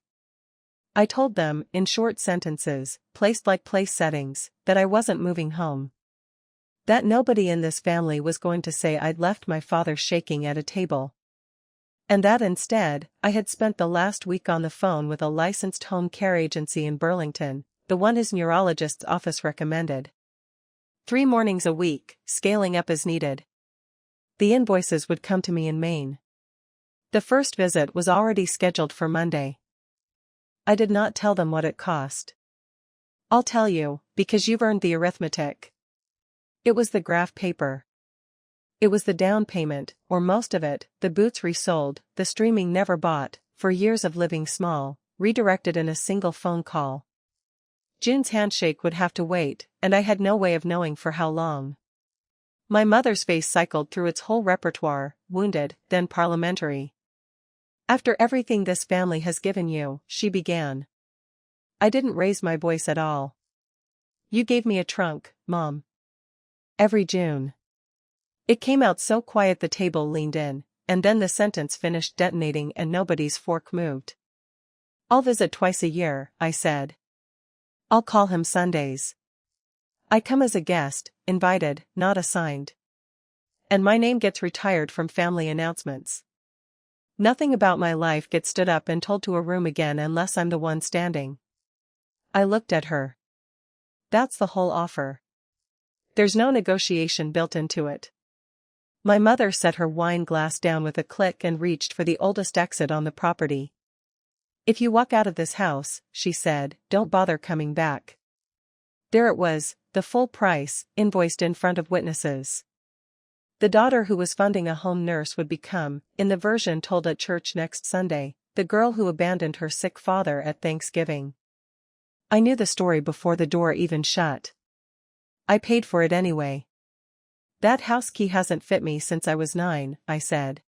I told them, in short sentences, placed like place settings, that I wasn't moving home. That nobody in this family was going to say I'd left my father shaking at a table. And that instead, I had spent the last week on the phone with a licensed home care agency in Burlington, the one his neurologist's office recommended. 3 mornings a week, scaling up as needed. The invoices would come to me in Maine. The first visit was already scheduled for Monday. I did not tell them what it cost. I'll tell you, because you've earned the arithmetic. It was the graph paper. It was the down payment, or most of it, the boots resold, the streaming never bought, for years of living small, redirected in a single phone call. June's handshake would have to wait, and I had no way of knowing for how long. My mother's face cycled through its whole repertoire, wounded, then parliamentary. "After everything this family has given you," she began. I didn't raise my voice at all. "You gave me a trunk, Mom. Every June." It came out so quiet the table leaned in, and then the sentence finished detonating and nobody's fork moved. "I'll visit twice a year," I said. "I'll call him Sundays. I come as a guest, invited, not assigned. And my name gets retired from family announcements. Nothing about my life gets stood up and told to a room again unless I'm the one standing." I looked at her. "That's the whole offer. There's no negotiation built into it." My mother set her wine glass down with a click and reached for the oldest exit on the property. "If you walk out of this house," she said, "don't bother coming back." There it was, the full price, invoiced in front of witnesses. The daughter who was funding a home nurse would become, in the version told at church next Sunday, the girl who abandoned her sick father at Thanksgiving. I knew the story before the door even shut. I paid for it anyway. "That house key hasn't fit me since I was 9, I said.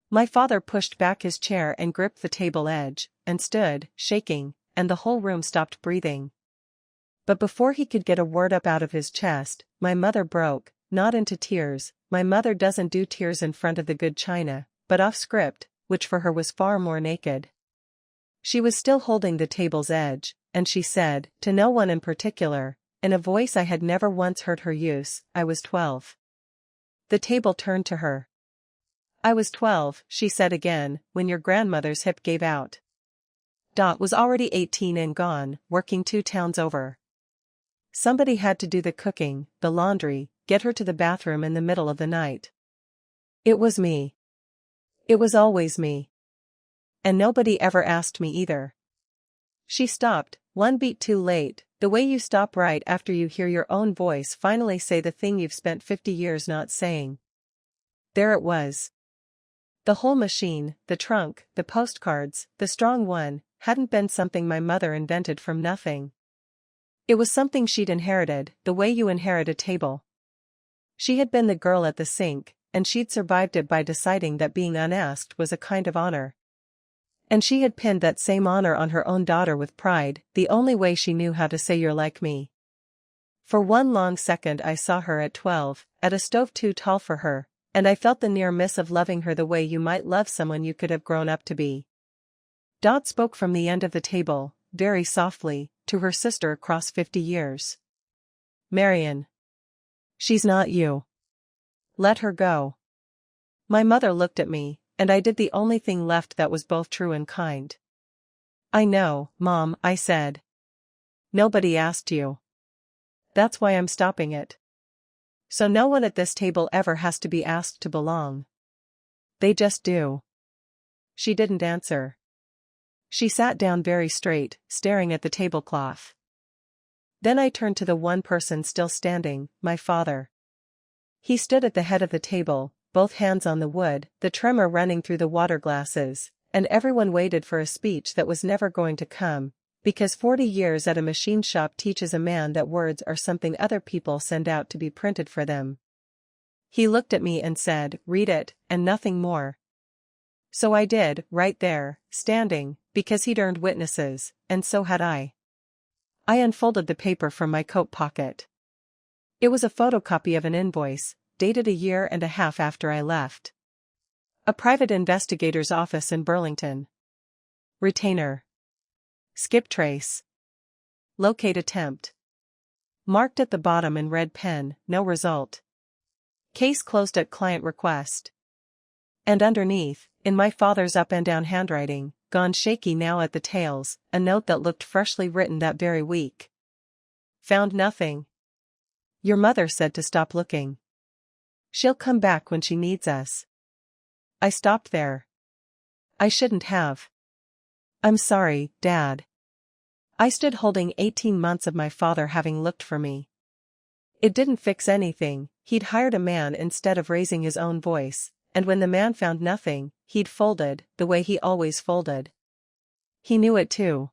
My father pushed back his chair and gripped the table edge, and stood, shaking, and the whole room stopped breathing. But before he could get a word up out of his chest, my mother broke, not into tears. My mother doesn't do tears in front of the good china, but off script, which for her was far more naked. She was still holding the table's edge, and she said, to no one in particular, in a voice I had never once heard her use, "I was 12. The table turned to her. "I was 12, she said again, "when your grandmother's hip gave out." Dot was already 18 and gone, working 2 towns over. Somebody had to do the cooking, the laundry, get her to the bathroom in the middle of the night. It was me. It was always me. And nobody ever asked me either. She stopped, one beat too late, the way you stop right after you hear your own voice finally say the thing you've spent 50 years not saying. There it was. The whole machine, the trunk, the postcards, the strong one, hadn't been something my mother invented from nothing. It was something she'd inherited, the way you inherit a table. She had been the girl at the sink, and she'd survived it by deciding that being unasked was a kind of honor. And she had pinned that same honor on her own daughter with pride, the only way she knew how to say "you're like me." For one long second I saw her at 12, at a stove too tall for her, and I felt the near miss of loving her the way you might love someone you could have grown up to be. Dot spoke from the end of the table, very softly, to her sister across 50 years. "Marion. She's not you. Let her go." My mother looked at me, and I did the only thing left that was both true and kind. "I know, Mom," I said. "Nobody asked you. That's why I'm stopping it. So no one at this table ever has to be asked to belong. They just do." She didn't answer. She sat down very straight, staring at the tablecloth. Then I turned to the one person still standing, my father. He stood at the head of the table, both hands on the wood, the tremor running through the water glasses, and everyone waited for a speech that was never going to come, because 40 years at a machine shop teaches a man that words are something other people send out to be printed for them. He looked at me and said, "Read it," and nothing more. So I did, right there, standing, because he'd earned witnesses, and so had I. I unfolded the paper from my coat pocket. It was a photocopy of an invoice, dated a year and a half after I left. A private investigator's office in Burlington. Retainer. Skip trace. Locate attempt. Marked at the bottom in red pen, no result. Case closed at client request. And underneath, in my father's up-and-down handwriting, gone shaky now at the tails, a note that looked freshly written that very week. Found nothing. Your mother said to stop looking. She'll come back when she needs us. I stopped there. I shouldn't have. I'm sorry, Dad. I stood holding 18 months of my father having looked for me. It didn't fix anything. He'd hired a man instead of raising his own voice, and when the man found nothing, he'd folded, the way he always folded. He knew it too.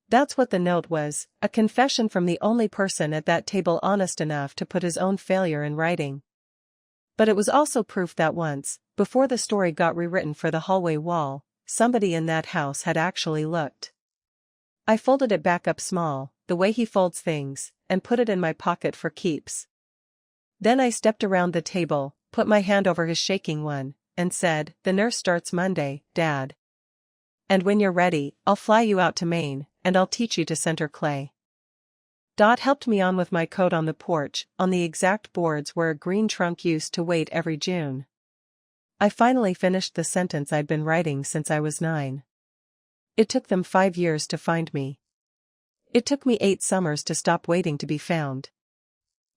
That's what the note was, a confession from the only person at that table honest enough to put his own failure in writing. But it was also proof that once, before the story got rewritten for the hallway wall, somebody in that house had actually looked. I folded it back up small, the way he folds things, and put it in my pocket for keeps. Then I stepped around the table, put my hand over his shaking one, and said, "The nurse starts Monday, Dad. And when you're ready, I'll fly you out to Maine, and I'll teach you to center clay." Dot helped me on with my coat on the porch, on the exact boards where a green trunk used to wait every June. I finally finished the sentence I'd been writing since I was 9. It took them 5 years to find me. It took me 8 summers to stop waiting to be found.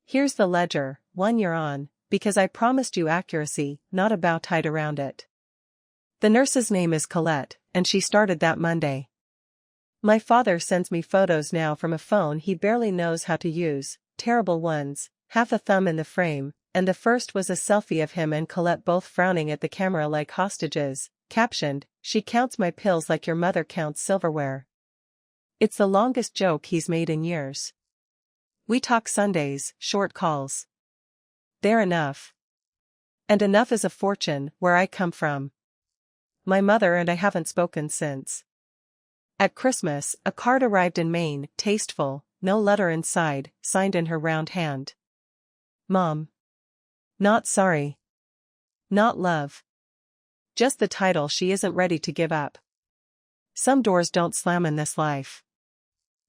Here's the ledger, 1 year on, because I promised you accuracy, not a bow tied around it. The nurse's name is Colette, and she started that Monday. My father sends me photos now from a phone he barely knows how to use, terrible ones, half a thumb in the frame, and the first was a selfie of him and Colette both frowning at the camera like hostages, captioned, "She counts my pills like your mother counts silverware." It's the longest joke he's made in years. We talk Sundays, short calls. They're enough. And enough is a fortune, where I come from. My mother and I haven't spoken since. At Christmas, a card arrived in Maine, tasteful, no letter inside, signed in her round hand. Mom. Not sorry. Not love. Just the title she isn't ready to give up. Some doors don't slam in this life.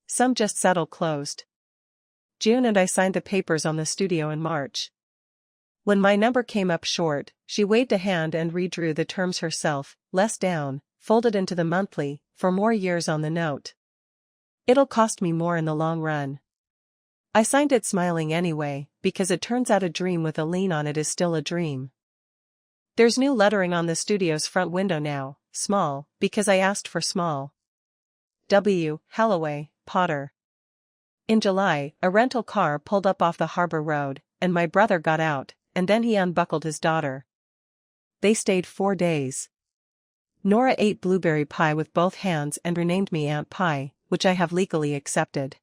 Some just settle closed. June and I signed the papers on the studio in March. When my number came up short, she waved a hand and redrew the terms herself, less down, folded into the monthly, for more years on the note. It'll cost me more in the long run. I signed it smiling anyway, because it turns out a dream with a lien on it is still a dream. There's new lettering on the studio's front window now, small, because I asked for small. W. Halloway, Potter. In July, a rental car pulled up off the harbor road, and my brother got out, and then he unbuckled his daughter. They stayed 4 days. Nora ate blueberry pie with both hands and renamed me Aunt Pie, which I have legally accepted.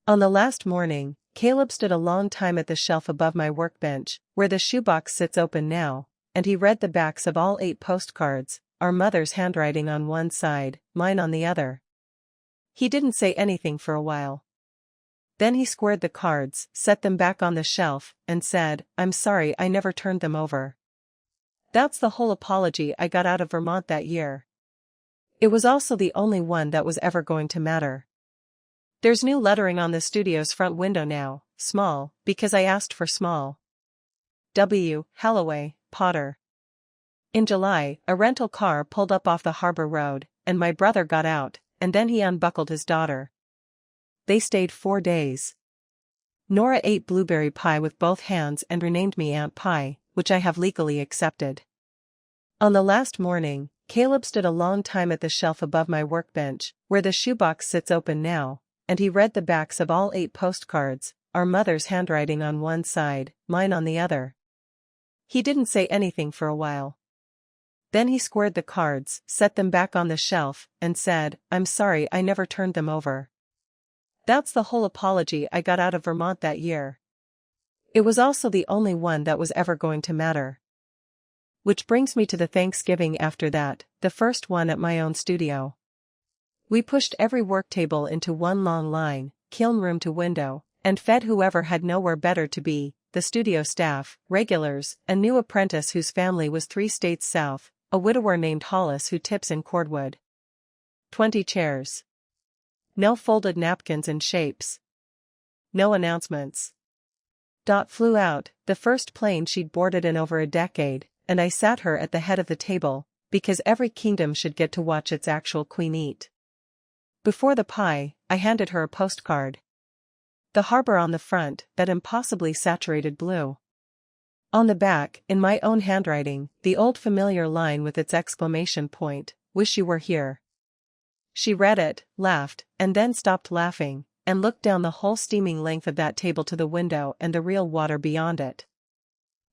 On the last morning, Caleb stood a long time at the shelf above my workbench, where the shoebox sits open now, and he read the backs of all 8 postcards, our mother's handwriting on one side, mine on the other. He didn't say anything for a while. Then he squared the cards, set them back on the shelf, and said, "I'm sorry I never turned them over." That's the whole apology I got out of Vermont that year. It was also the only one that was ever going to matter. There's new lettering on the studio's front window now, small, because I asked for small. W. Halloway, Potter. In July, a rental car pulled up off the harbor road, and my brother got out, and then he unbuckled his daughter. They stayed 4 days. Nora ate blueberry pie with both hands and renamed me Aunt Pie, which I have legally accepted. On the last morning, Caleb stood a long time at the shelf above my workbench, where the shoebox sits open now, and he read the backs of all 8 postcards, our mother's handwriting on one side, mine on the other. He didn't say anything for a while. Then he squared the cards, set them back on the shelf, and said, "I'm sorry I never turned them over." That's the whole apology I got out of Vermont that year. It was also the only one that was ever going to matter. Which brings me to the Thanksgiving after that, the first one at my own studio. We pushed every work table into one long line, kiln room to window, and fed whoever had nowhere better to be, the studio staff, regulars, a new apprentice whose family was 3 states south, a widower named Hollis who tips in cordwood. 20 chairs. No folded napkins in shapes. No announcements. Dot flew out, the first plane she'd boarded in over a decade, and I sat her at the head of the table, because every kingdom should get to watch its actual queen eat. Before the pie, I handed her a postcard. The harbor on the front, that impossibly saturated blue. On the back, in my own handwriting, the old familiar line with its exclamation point, "Wish you were here." She read it, laughed, and then stopped laughing, and looked down the whole steaming length of that table to the window and the real water beyond it.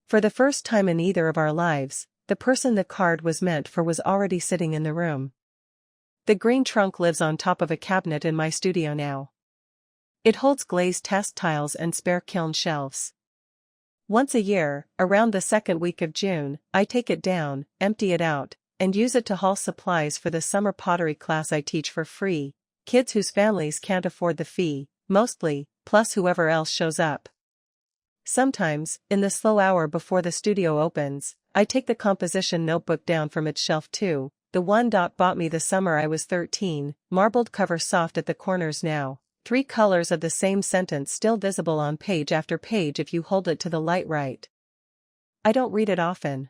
For the first time in either of our lives, the person the card was meant for was already sitting in the room. The green trunk lives on top of a cabinet in my studio now. It holds glazed test tiles and spare kiln shelves. Once a year, around the second week of June, I take it down, empty it out, and use it to haul supplies for the summer pottery class I teach for free, kids whose families can't afford the fee, mostly, plus whoever else shows up. Sometimes, in the slow hour before the studio opens, I take the composition notebook down from its shelf too, the one Doc bought me the summer I was 13, marbled cover soft at the corners now, 3 colors of the same sentence still visible on page after page if you hold it to the light right. I don't read it often.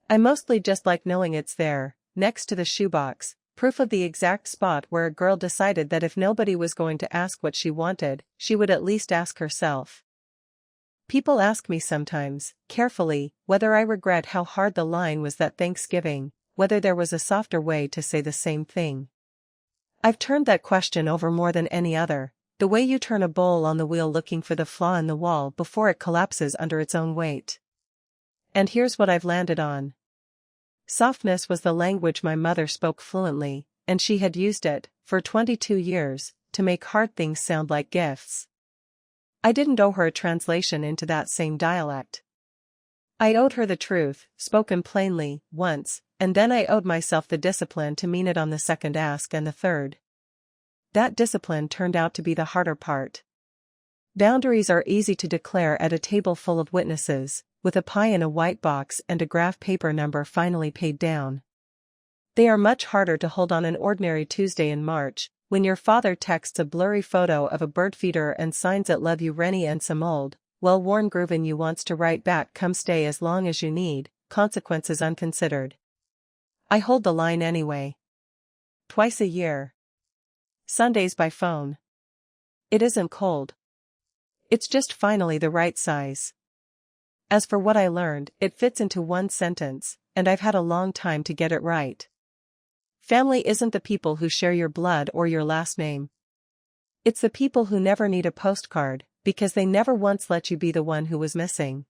I mostly just like knowing it's there, next to the shoebox, proof of the exact spot where a girl decided that if nobody was going to ask what she wanted, she would at least ask herself. People ask me sometimes, carefully, whether I regret how hard the line was that Thanksgiving, whether there was a softer way to say the same thing. I've turned that question over more than any other, the way you turn a bowl on the wheel looking for the flaw in the wall before it collapses under its own weight. And here's what I've landed on. Softness was the language my mother spoke fluently, and she had used it, for 22 years, to make hard things sound like gifts. I didn't owe her a translation into that same dialect. I owed her the truth, spoken plainly, once, and then I owed myself the discipline to mean it on the second ask and the third. That discipline turned out to be the harder part. Boundaries are easy to declare at a table full of witnesses, with a pie in a white box and a graph paper number finally paid down. They are much harder to hold on an ordinary Tuesday in March, when your father texts a blurry photo of a bird feeder and signs it "Love you Rennie" and some old, well-worn groovin' you wants to write back "Come stay as long as you need, consequences unconsidered." I hold the line anyway. Twice a year. Sundays by phone. It isn't cold. It's just finally the right size. As for what I learned, it fits into one sentence, and I've had a long time to get it right. Family isn't the people who share your blood or your last name. It's the people who never need a postcard, because they never once let you be the one who was missing.